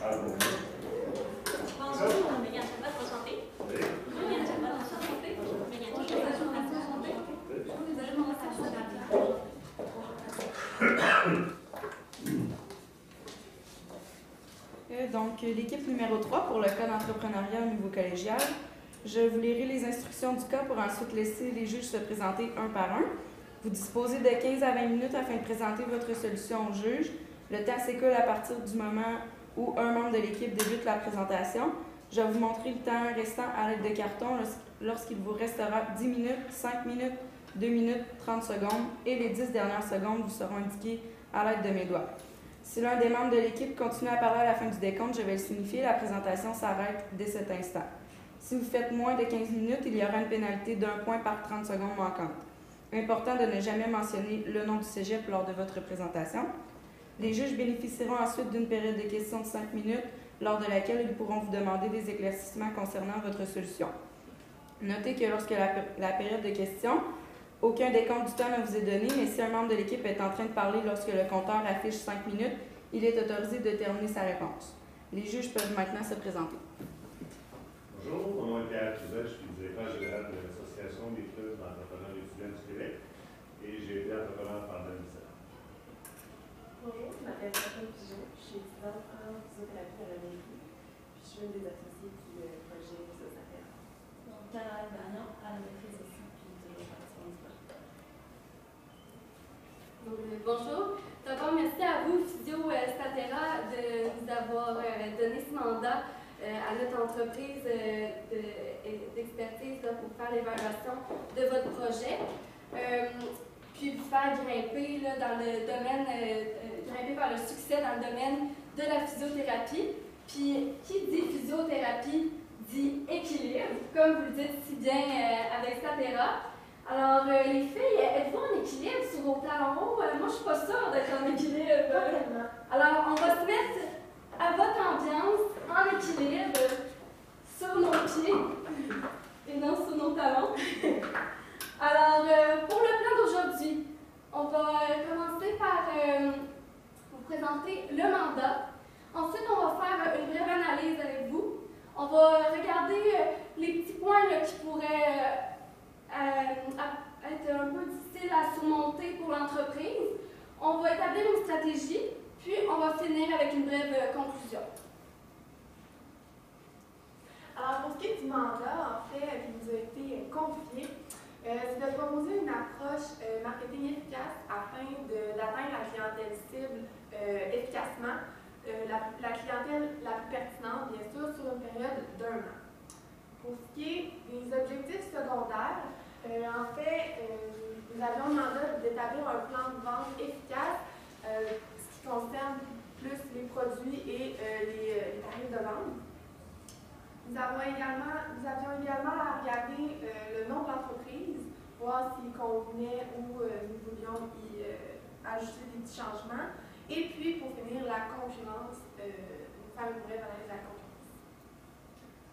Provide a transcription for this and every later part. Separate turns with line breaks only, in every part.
Bonjour, Mégane Chabot, enchantée. Mégane Chabot, enchantée. Mégane Chabot, enchantée.
Donc, l'équipe numéro 3 pour le cas d'entrepreneuriat au niveau collégial. Je vous lirai les instructions du cas pour ensuite laisser les juges se présenter un par un. Vous disposez de 15 à 20 minutes afin de présenter votre solution au juge. Le temps s'écoule à partir du moment où un membre de l'équipe débute la présentation. Je vais vous montrer le temps restant à l'aide de carton lorsqu'il vous restera 10 minutes, 5 minutes, 2 minutes, 30 secondes et les 10 dernières secondes vous seront indiquées à l'aide de mes doigts. Si l'un des membres de l'équipe continue à parler à la fin du décompte, je vais le signifier, la présentation s'arrête dès cet instant. Si vous faites moins de 15 minutes, il y aura une pénalité d'1 point par 30 secondes manquantes. Important de ne jamais mentionner le nom du cégep lors de votre présentation. Les juges bénéficieront ensuite d'une période de questions de 5 minutes, lors de laquelle ils pourront vous demander des éclaircissements concernant votre solution. Notez que lorsque la période de questions, aucun décompte du temps ne vous est donné, mais si un membre de l'équipe est en train de parler lorsque le compteur affiche 5 minutes, il est autorisé de terminer sa réponse. Les juges peuvent maintenant se présenter.
Bonjour, mon nom est Pierre Trudel, je suis directeur général de l'Association des clubs d'entrepreneurs étudiants du Québec et j'ai été entrepreneur pendant 10 ans.
Bonjour, je m'appelle Catherine Pigeon, je suis étudiante en physiothérapie à la mairie, puis je suis une des associées du projet Physiothérapie.
Donc, Caroline Gagnon, à la maîtrise aussi, puis toujours participant du projet.
Bonjour, d'abord merci à vous, Physio Statera, de nous avoir donné ce mandat à notre entreprise d'expertise pour faire l'évaluation de votre projet. Puis vous faire grimper là, dans le domaine, grimper vers le succès dans le domaine de la physiothérapie. Puis qui dit physiothérapie dit équilibre, comme vous le dites si bien avec Statera. Alors les filles, êtes-vous en équilibre sur vos talons hauts? Moi je suis pas sûre d'être en équilibre.
Pas tellement.
Alors on va se mettre à votre ambiance en équilibre sur nos pieds et non sur nos talons. Alors, pour le plan d'aujourd'hui, on va commencer par vous présenter le mandat. Ensuite, on va faire une brève analyse avec vous. On va regarder les petits points là, qui pourraient être un peu difficiles à surmonter pour l'entreprise. On va établir une stratégie, puis on va finir avec une brève conclusion.
Alors, pour ce qui est du mandat, en fait, qui nous a été confié, c'est de proposer une approche marketing efficace afin d'atteindre la clientèle cible efficacement, la clientèle la plus pertinente, bien sûr, sur une période d'1 an. Pour ce qui est des objectifs secondaires, en fait, nous avions le mandat d'établir un plan de vente efficace, ce qui concerne plus les produits et les tarifs de vente. Nous avions également à regarder le nom de l'entreprise, voir s'il convenait ou nous voulions y ajouter des petits changements. Et puis, pour finir, la concurrence, faire une brève analyse de la concurrence.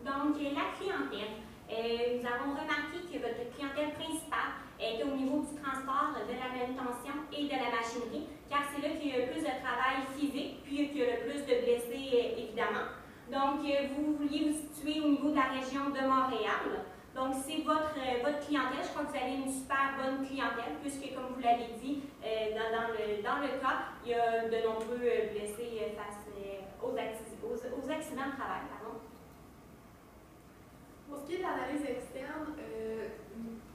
Donc, la clientèle. Nous avons remarqué que votre clientèle principale est au niveau du transport, de la manutention et de la machinerie, car c'est là qu'il y a le plus de travail physique, puis qu'il y a le plus de blessés, évidemment. Donc, vous vouliez vous situer au niveau de la région de Montréal. Donc, c'est votre clientèle. Je crois que vous avez une super bonne clientèle, puisque, comme vous l'avez dit, dans le cas, il y a de nombreux blessés face aux accidents de travail. Pardon.
Pour ce qui est de l'analyse externe,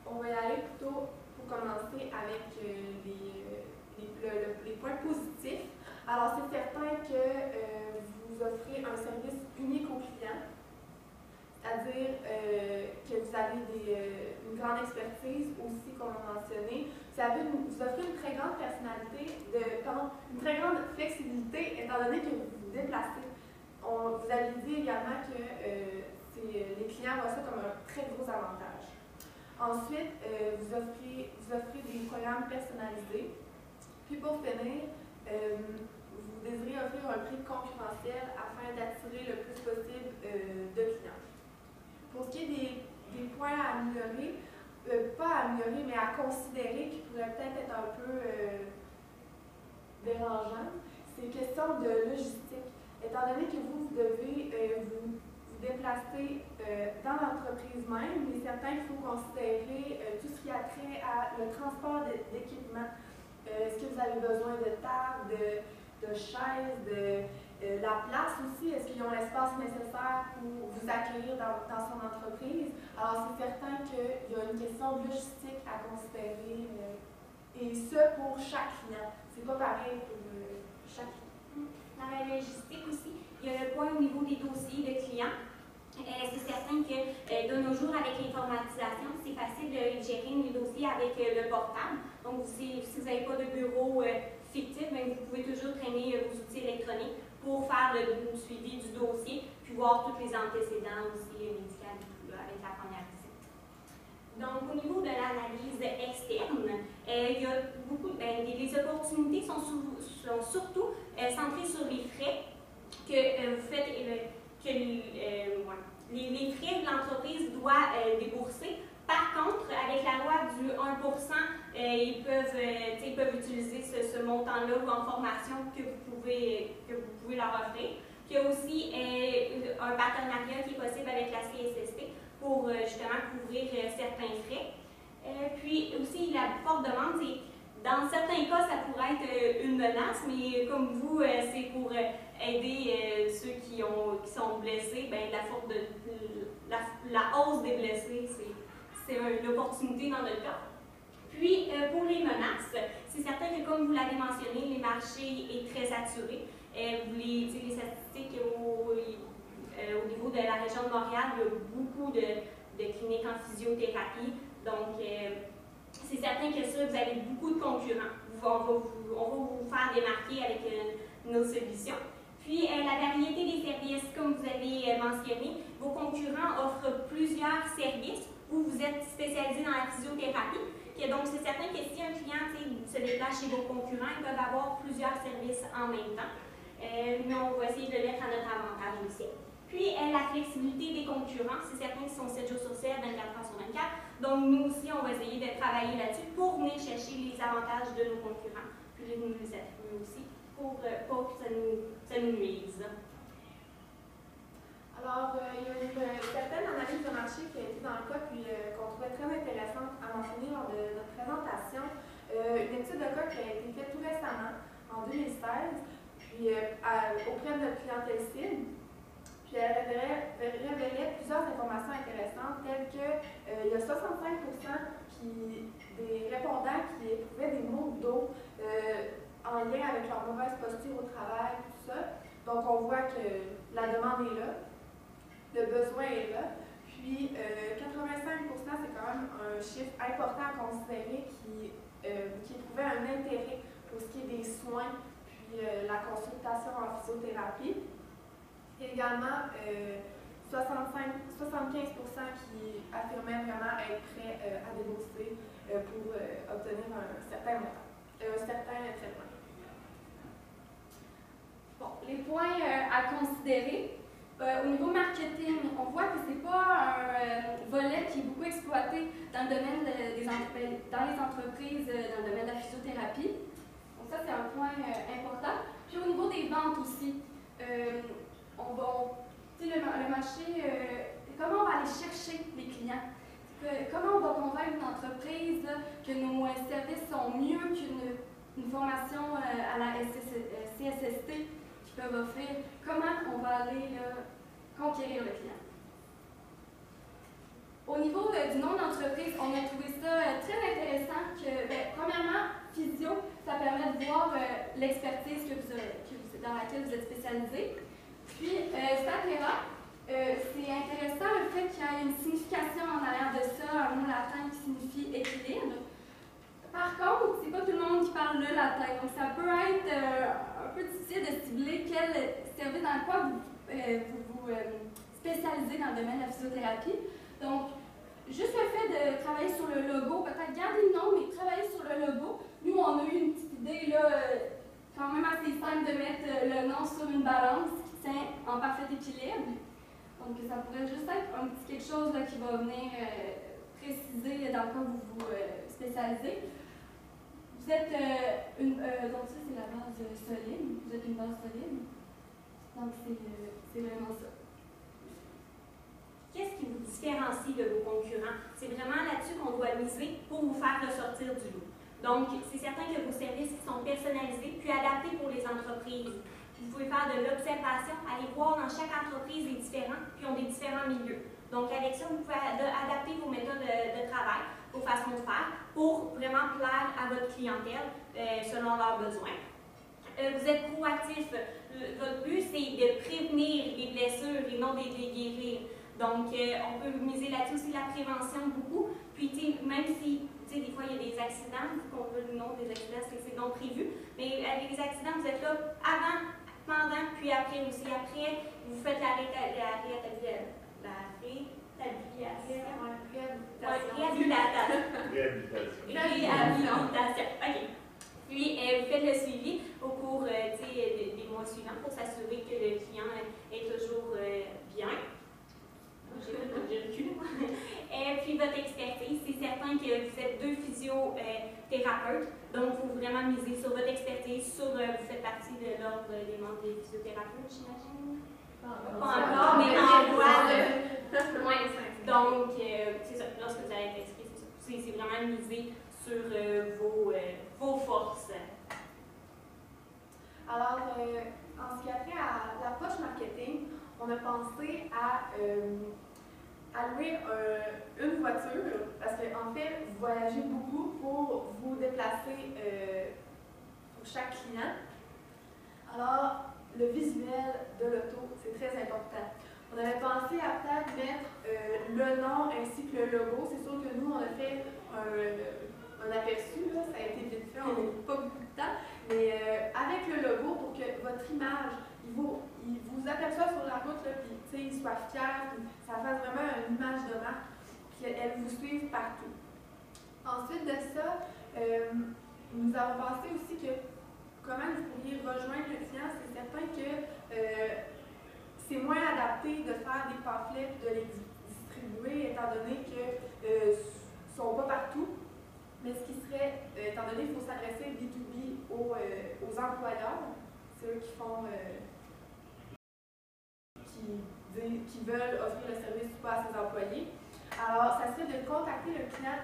on va y aller plutôt pour commencer avec les points positifs. Alors, c'est certain que vous offrez un service unique aux clients, c'est-à-dire que vous avez une grande expertise aussi, comme on l'a mentionné. Vous offrez une très grande personnalité, une très grande flexibilité, étant donné que vous vous déplacez. Vous avez dit également que les clients voient ça comme un très gros avantage. Ensuite, vous offrez des programmes personnalisés. Puis pour finir, vous désirez offrir un prix concurrentiel afin d'attirer le plus possible de clients. Pour ce qui est des points à améliorer, pas à améliorer, mais à considérer qui pourraient peut-être être un peu dérangeants, c'est question de logistique. Étant donné que vous devez vous déplacer dans l'entreprise même, il est certain qu'il faut considérer tout ce qui a trait à le transport d'équipement. Est-ce que vous avez besoin de tables, de chaises, de la place aussi? Est-ce qu'ils ont l'espace nécessaire pour vous accueillir dans son entreprise? Alors, c'est certain qu'il y a une question logistique à considérer, et ce, pour chaque client. C'est pas pareil pour chaque client.
Dans la logistique aussi, il y a le point au niveau des dossiers de clients. C'est certain que de nos jours, avec l'informatisation, c'est facile de gérer les dossiers avec le portable. Donc, si vous n'avez pas de bureau fictif, vous pouvez toujours traîner vos outils électroniques pour faire le suivi du dossier, puis voir tous les antécédents aussi médicaux avec la première visite. Donc, au niveau de l'analyse externe, il y a beaucoup, les opportunités sont surtout centrées sur les frais que vous faites, les frais que l'entreprise doit débourser. Par contre, avec la loi du 1%, ils peuvent utiliser ce montant-là ou en formation que vous pouvez leur offrir. Il y a aussi un partenariat qui est possible avec la CSST pour justement couvrir certains frais. Puis aussi, la forte demande, dans certains cas, ça pourrait être une menace, mais comme vous, c'est pour aider ceux qui sont blessés. La hausse des blessés, c'est une opportunité dans notre cas. Puis, pour les menaces, c'est certain que, comme vous l'avez mentionné, les marchés est très saturé. Les statistiques au niveau de la région de Montréal, il y a beaucoup de cliniques en physiothérapie. Donc, c'est certain que ça, vous avez beaucoup de concurrents. On va vous faire démarquer avec nos solutions. Puis, la variété des services, comme vous avez mentionné, vos concurrents offrent plusieurs services où vous êtes spécialisé dans la physiothérapie. Donc, c'est certain que si un client se déplace chez vos concurrents, ils peuvent avoir plusieurs services en même temps. Mais on va essayer de le mettre à notre avantage aussi. Puis, la flexibilité des concurrents, c'est certain qu'ils sont 7 jours sur 7, 24 heures sur 24. Donc, nous aussi, on va essayer de travailler là-dessus pour venir chercher les avantages de nos concurrents, puis de nous les attribuer aussi, pour pas que ça nous nuise.
Alors, il y a une certaine analyse de marché qui a été dans le cas, puis qu'on trouvait très intéressante à mentionner lors de notre présentation. Une étude de cas qui a été faite tout récemment, en 2016, puis auprès de notre clientèle cible. Puis elle révélait plusieurs informations intéressantes, telles que il y a 65% des répondants qui éprouvaient des maux de dos en lien avec leur mauvaise posture au travail, tout ça. Donc on voit que la demande est là, le besoin est là. Puis 85%, c'est quand même un chiffre important à considérer qui éprouvait un intérêt pour ce qui est des soins, puis la consultation en physiothérapie. Également, 75% qui affirmaient vraiment être prêts à débourser pour obtenir un certain montant, un certain traitement.
Bon, les points à considérer. Au niveau marketing, on voit que ce n'est pas un volet qui est beaucoup exploité dans le domaine dans les entreprises, dans le domaine de la physiothérapie. Donc ça, c'est un point important. Puis au niveau des ventes aussi, le marché, comment on va aller chercher les clients? Comment on va convaincre une entreprise que nos services sont mieux qu'une formation à la CSST qu'ils peuvent offrir? Comment on va aller conquérir le client? Au niveau du nom d'entreprise, on a trouvé ça très intéressant que, premièrement, Physio, ça permet de voir l'expertise dans laquelle vous êtes spécialisé. Puis, Saclera, c'est intéressant le fait qu'il y ait une signification en arrière de ça, un mot latin qui signifie équilibre. Par contre, c'est pas tout le monde qui parle le latin, donc ça peut être un peu difficile de cibler quel service dans quoi vous spécialisez dans le domaine de la physiothérapie. Donc, juste le fait de travailler sur le logo, peut-être garder le nom, mais travailler sur le logo. Nous, on a eu une petite idée là, quand même assez simple de mettre le nom sur une balance qui tient en parfait équilibre. Donc, ça pourrait juste être un petit quelque chose là, qui va venir préciser dans quoi vous vous spécialisez. Vous êtes donc ça, c'est la base solide. Vous êtes une base solide. Donc, c'est vraiment ça.
Qu'est-ce qui vous différencie de vos concurrents? C'est vraiment là-dessus qu'on doit miser pour vous faire ressortir du lot. Donc, c'est certain que vos services sont personnalisés puis adaptés pour les entreprises. Vous pouvez faire de l'observation, aller voir dans chaque entreprise est différent, puis ont des différents milieux. Donc, avec ça, vous pouvez adapter vos méthodes de travail, vos façons de faire, pour vraiment plaire à votre clientèle selon leurs besoins. Vous êtes proactif. Votre but, c'est de prévenir les blessures et non de les guérir. Donc, on peut miser là-dessus aussi la prévention beaucoup. Puis, même si, des fois, il y a des accidents, qu'on veut le nom des accidents, c'est non prévu. Mais avec les accidents, vous êtes là avant, pendant, puis après aussi. Après, vous faites la réhabilitation. OK. Puis, vous faites le suivi au cours des mois suivants pour s'assurer que le client est toujours bien. J'ai reculé. Puis, votre expertise, c'est certain que vous êtes 2 physiothérapeutes, donc il faut vraiment miser sur votre expertise, vous faites partie de l'ordre des membres des physiothérapeutes, j'imagine? Pas encore, mais en voie de... Ouais. Donc, c'est ça, lorsque vous allez être inscrit, c'est ça. C'est vraiment miser sur vos forces.
Alors, en ce qui a trait à l'approche marketing, on a pensé à louer une voiture, parce qu'en fait, vous voyagez beaucoup pour vous déplacer pour chaque client. Alors, le visuel de l'auto, c'est très important. On avait pensé à peut-être mettre le nom ainsi que le logo. C'est sûr que nous, on a fait un aperçu, là, ça a été vite fait, on n'a pas beaucoup de temps, mais avec le logo pour que votre image, il vous aperçoit sur la route, puis il soit fier, puis ça fasse vraiment une image de marque, puis elle vous suive partout. Ensuite de ça, nous avons pensé aussi que comment vous pourriez rejoindre le client, c'est certain que c'est moins adapté de faire des pamphlets et de les distribuer, étant donné qu'ils ne sont pas partout. Mais ce qui serait, étant donné qu'il faut s'adresser B2B aux employeurs, c'est eux qui font, qui veulent offrir le service ou pas à ses employés. Alors, ça serait de contacter le client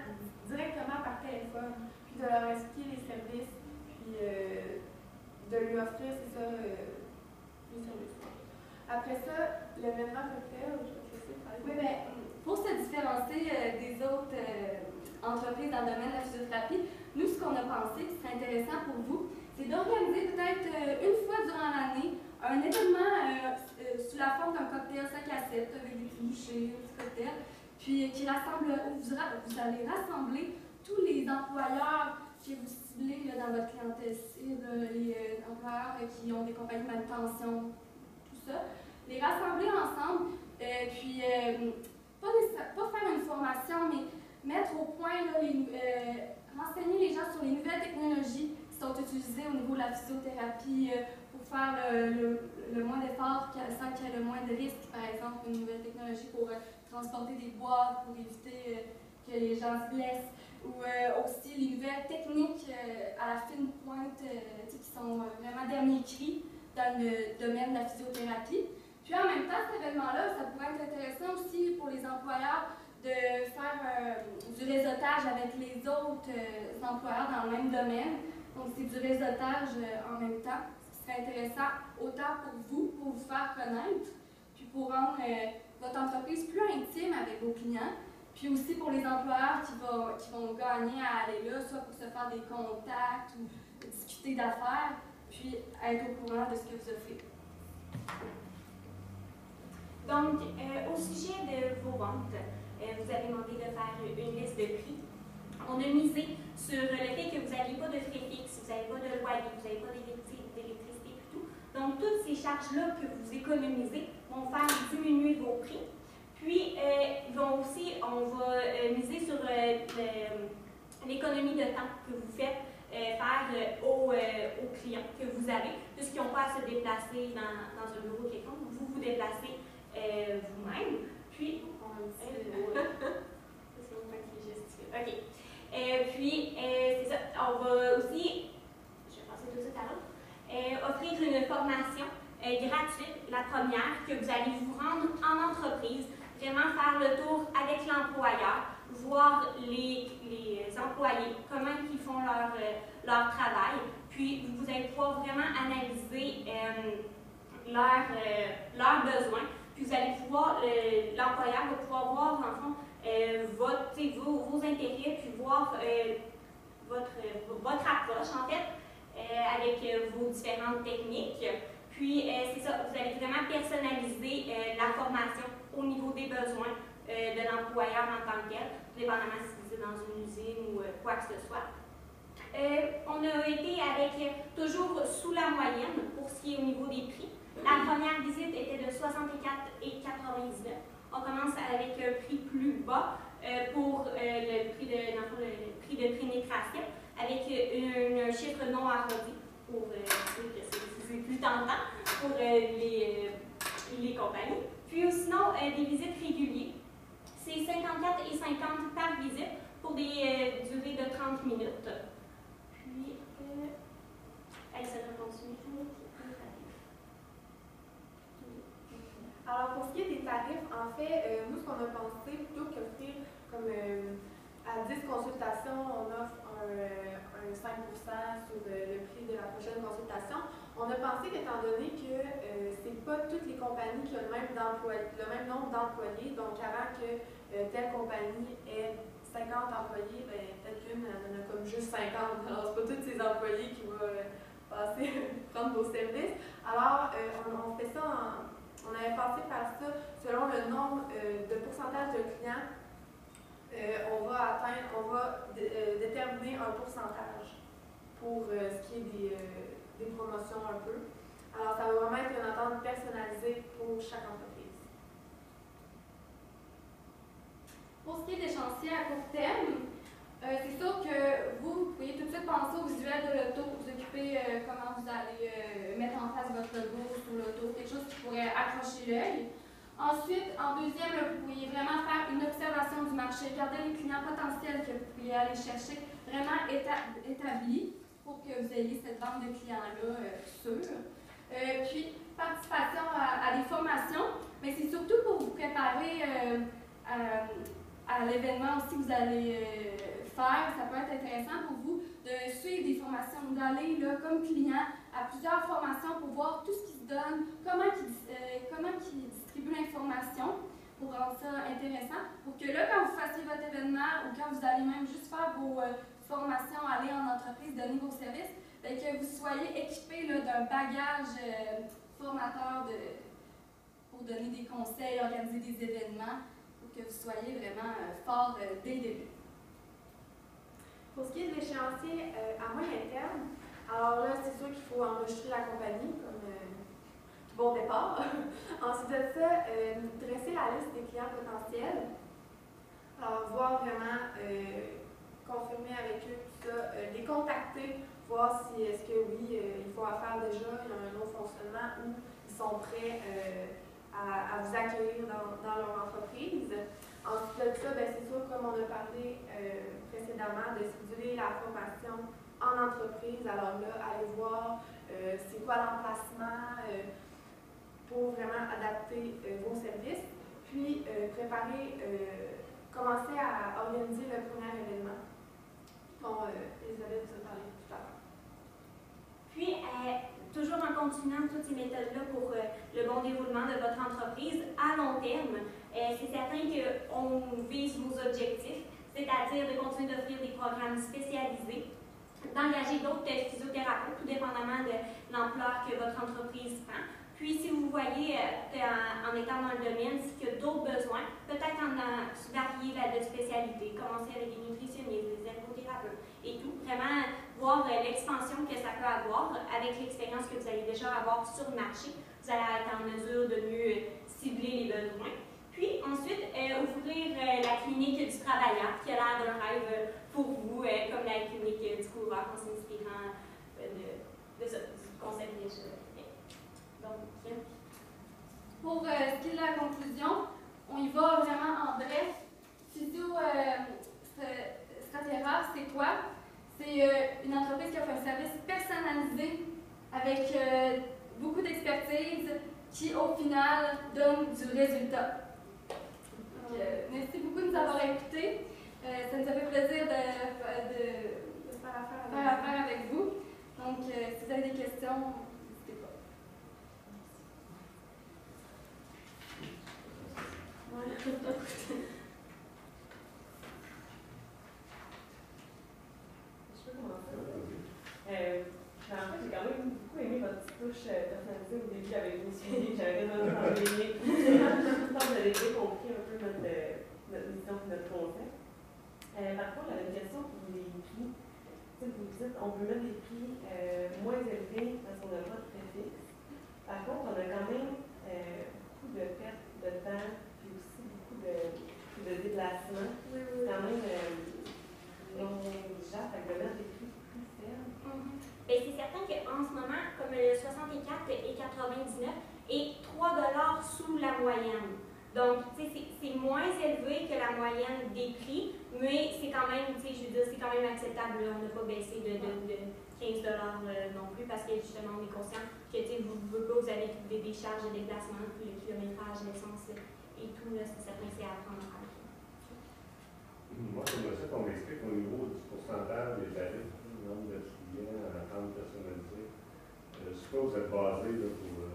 directement par téléphone, puis de leur expliquer les services, puis de lui offrir, c'est ça, les services. Après ça, l'événement cocktail, je vais te laisser parler.
Oui, bien, pour se différencier des autres entreprises dans le domaine de la physiothérapie, nous, ce qu'on a pensé qui serait intéressant pour vous, c'est d'organiser peut-être une fois durant l'année un événement sous la forme d'un cocktail 5 à 7 avec des petits bouchées, un petit cocktail, puis qui rassemble, où vous allez rassembler tous les employeurs que vous ciblez là, dans votre clientèle cible, les employeurs qui ont des compagnies de manutention, tout ça, les rassembler ensemble, puis pas faire une formation, mais mettre au point, là, renseigner les gens sur les nouvelles technologies qui sont utilisées au niveau de la physiothérapie pour faire le moins d'efforts, sans qu'il y ait le moins de risques. Par exemple, une nouvelle technologie pour transporter des boîtes, pour éviter que les gens se blessent. Ou aussi les nouvelles techniques à la fine pointe qui sont vraiment dernier cri dans le domaine de la physiothérapie. Puis en même temps, cet événement-là, ça pourrait être intéressant aussi pour les employeurs de faire du réseautage avec les autres employeurs dans le même domaine. Donc c'est du réseautage en même temps, ce qui serait intéressant autant pour vous faire connaître, puis pour rendre votre entreprise plus intime avec vos clients. Puis aussi pour les employeurs qui vont gagner à aller là, soit pour se faire des contacts ou discuter d'affaires, puis être au courant de ce que vous offrez.
Donc, au sujet de vos ventes, vous avez demandé de faire une liste de prix. On a misé sur le fait que vous n'aviez pas de frais fixes, vous n'avez pas de loyer, vous n'avez pas d'électricité et tout. Donc, toutes ces charges-là que vous économisez vont faire diminuer vos prix. Puis, on va miser sur l'économie de temps que vous faites faire aux clients que vous avez, puisqu'ils n'ont pas à se déplacer dans un bureau quelconque. Vous vous déplacez vous-même. Puis, OK. Puis, c'est ça. On va aussi, je vais passer tout de suite à l'autre, offrir une formation gratuite première que vous allez vous rendre en entreprise, vraiment faire le tour avec l'employeur, voir les employés, comment ils font leur travail, puis vous allez pouvoir vraiment analyser leurs besoins, puis vous allez pouvoir, l'employeur va pouvoir voir, en fond, vos intérêts, puis voir votre approche, en fait, avec vos différentes techniques. Puis, c'est ça, vous allez vraiment personnaliser la formation au niveau des besoins de l'employeur en tant que tel, dépendamment si vous êtes dans une usine ou quoi que ce soit. On a été avec toujours sous la moyenne pour ce qui est au niveau des prix. La première visite était de 64,99 $. On commence avec un prix plus bas pour le prix de pénétration, avec un chiffre non arrondi pour c'est plus tentant pour les compagnies. Puis sinon, des visites régulières. C'est 54,50 $ par visite pour des durées de 30 minutes. Puis, ça va continuer.
Alors, pour ce qui est des tarifs, en fait, nous, ce qu'on a pensé, plutôt qu'offrir comme à 10 consultations, on offre un 5% sur le prix de la prochaine consultation. On a pensé qu'étant donné que c'est pas toutes les compagnies qui ont le même nombre d'employés, donc avant que telle compagnie ait 50 employés, ben, peut-être qu'une en a comme juste 50. Alors, c'est pas tous ces employés qui vont prendre vos services. Alors, on fait ça on avait pensé faire ça selon le nombre de pourcentage de clients. On va déterminer un pourcentage pour ce qui est des promotions un peu. Alors, ça va vraiment être une entente personnalisée pour chaque entreprise.
Pour ce qui est des chantiers à court terme, c'est sûr que vous pouvez tout de suite penser au visuel de l'auto, vous occuper comment vous allez mettre en place votre logo sur l'auto, quelque chose qui pourrait accrocher l'œil. Ensuite, en deuxième, vous pourriez vraiment faire une observation du marché, regarder les clients potentiels que vous pourriez aller chercher, vraiment établis pour que vous ayez cette bande de clients-là sûre. Puis, participation à des formations, mais c'est surtout pour vous préparer à l'événement aussi que vous allez faire. Ça peut être intéressant pour vous de suivre des formations, d'aller comme client à plusieurs formations pour voir tout ce qui se donne, comment ils distribuent l'information, pour rendre ça intéressant, pour que là, quand vous fassiez votre événement ou quand vous allez même juste faire vos formations, aller en entreprise, donner vos services, bien, que vous soyez équipé d'un bagage formateur pour donner des conseils, organiser des événements, pour que vous soyez vraiment fort dès le début.
Pour ce qui est de l'échéancier à moyen terme, alors là, c'est sûr qu'il faut enregistrer la compagnie comme tout bon départ. Ensuite de ça, dresser la liste des clients potentiels. Alors, voir vraiment, confirmer avec eux tout ça, les contacter, voir si est-ce que oui, ils font affaire déjà, il y a un autre fonctionnement ou ils sont prêts à vous accueillir dans leur entreprise. Ensuite de ça, ben, c'est sûr, comme on a parlé précédemment, de céduler la formation en entreprise. Alors là, aller voir c'est quoi l'emplacement pour vraiment adapter vos services. Puis, commencer à organiser le premier événement dont Elisabeth vous a parlé tout à l'heure.
Puis, toujours en continuant toutes ces méthodes-là pour le bon déroulement de votre entreprise à long terme, c'est certain qu'on vise vos objectifs, c'est-à-dire de continuer d'offrir des programmes spécialisés, d'engager d'autres physiothérapeutes, tout dépendamment de l'ampleur que votre entreprise prend. Puis, si vous voyez, en étant dans le domaine, s'il y a d'autres besoins, peut-être en varier de spécialité, commencer avec des nutritionnistes, des ergothérapeutes et tout. Vraiment voir l'expansion que ça peut avoir avec l'expérience que vous allez déjà avoir sur le marché. Vous allez être en mesure de mieux cibler les besoins. Puis ensuite, ouvrir la clinique du travailleur, qui a l'air d'un rêve pour vous, comme la clinique du coureur, en s'inspirant de ça, du concept déjà. Donc,
pour ce qui est de la conclusion, on y va vraiment en bref. Physio Stratera, c'est quoi? C'est une entreprise qui offre un service personnalisé avec beaucoup d'expertise, qui, au final, donne du résultat. Donc, merci beaucoup de nous avoir écoutés. Ça nous a fait plaisir de faire affaire avec vous. Donc, si vous avez des questions, n'hésitez pas.
Je peux commencer? En fait, j'ai quand même beaucoup aimé votre petite touche personnalisée au début avec vos suivis. J'avais raison d'enseigner. Je pense que vous avez bien compris un peu notre mission et notre concept. Par contre, j'avais une question pour les prix. Vous dites on peut mettre des prix moins élevés parce qu'on n'a pas de frais fixes. Par contre, on a quand même beaucoup de pertes de temps puis aussi beaucoup de déplacements. C'est quand même non négligeable, fait que de mettre des prix plus faibles.
Bien, c'est certain qu'en ce moment, comme le 64 et 99 est 3 $ sous la moyenne. Donc, c'est moins élevé que la moyenne des prix, mais c'est quand même, je veux dire, c'est quand même acceptable. Là. On n'a pas baissé de 15 $ non plus parce que justement, on est conscient que vous avez des charges de déplacement, puis le kilométrage, l'essence et tout, là, c'est certain que c'est à prendre en compte.
Moi, j'aimerais ça qu'on m'explique au niveau du pourcentage des tarifs, du nombre de clients à attente personnalisée. Je ne sais pas, vous êtes basé là, pour.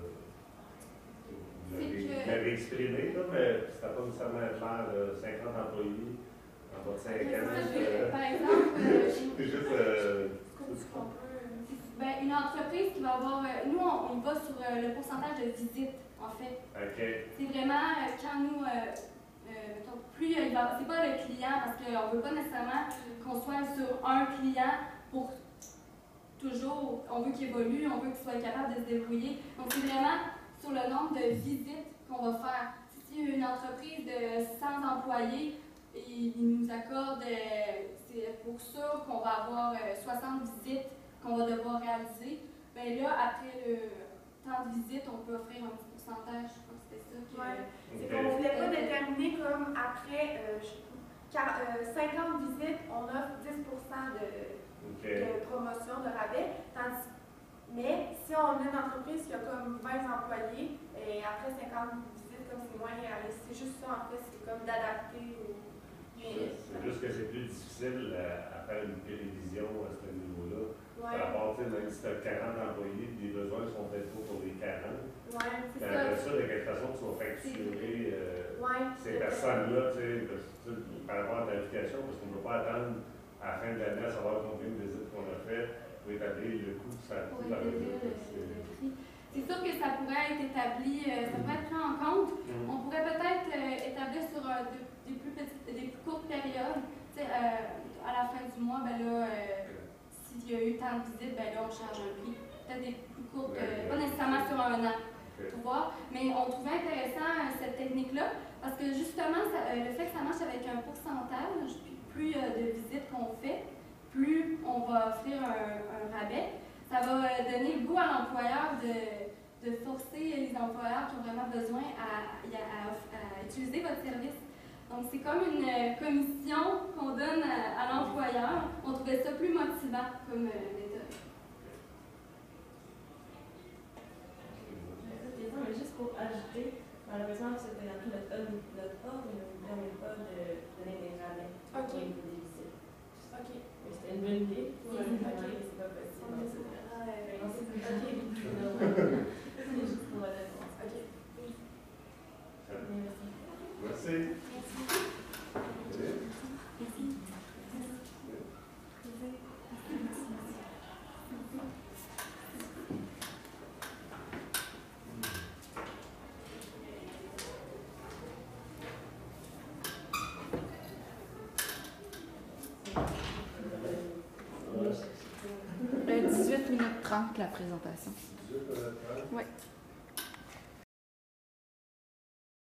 Vous l'avez exprimé, là, mais ça n'a pas nécessairement clair. 50 employés en bas de 5 ans.
Par exemple,
c'est juste.
une entreprise qui va avoir. Nous, on va sur le pourcentage de visites, en fait.
OK.
C'est vraiment quand nous. Plus c'est pas le client, parce qu'on ne veut pas nécessairement qu'on soit sur un client pour toujours. On veut qu'il évolue, on veut qu'il soit capable de se débrouiller. Donc, c'est vraiment sur le nombre de visites qu'on va faire. Si une entreprise de 100 employés, ils nous accordent, c'est pour sûr qu'on va avoir 60 visites qu'on va devoir réaliser. Bien là, après le temps de visite, on peut offrir un petit pourcentage. Je pense que c'était ça.
C'est qu'on ne voulait pas déterminer comme après 50 visites, on offre 10 de promotion, de rabais. Mais si on a une entreprise qui a comme 20 employés et après 50 visites, comme c'est moins réaliste, c'est juste ça en fait, c'est comme d'adapter.
C'est juste que c'est plus difficile à faire une prévision à ce niveau-là.
Ouais.
Par rapport, même si tu as 40 employés, les besoins sont peut-être pas pour les 40.
Ouais, c'est ça.
Après ça, de quelque façon, tu vas facturer ces personnes-là, par rapport à l'application, parce qu'on ne peut pas attendre à la fin de l'année à savoir combien de visites qu'on a fait pour établir le coût que ça coûte.
C'est sûr que ça pourrait être établi, ça pourrait être pris en compte. On pourrait peut-être établir sur des plus courtes périodes. À la fin du mois, ben là, s'il y a eu tant de visites, ben là, on charge un prix. Peut-être des plus courtes, pas nécessairement sur un an, pour voir. Mais on trouvait intéressant cette technique-là, parce que justement, le fait que ça marche avec un pourcentage, plus de visites qu'on fait, plus on va offrir un rabais. Ça va donner le goût à l'employeur de forcer les employeurs qui ont vraiment besoin à utiliser votre service. Donc, c'est comme une commission qu'on donne à l'employeur. On trouvait ça plus motivant comme méthode.
Mais juste pour ajouter, malheureusement, c'était notre offre ne nous permet pas de donner des rabais pour les visites.
OK.
C'était une bonne idée. C'est pas possible. C'est juste pour la réponse.
Merci.
Merci. 18 minutes 30 la présentation.
18 minutes 30?
Oui.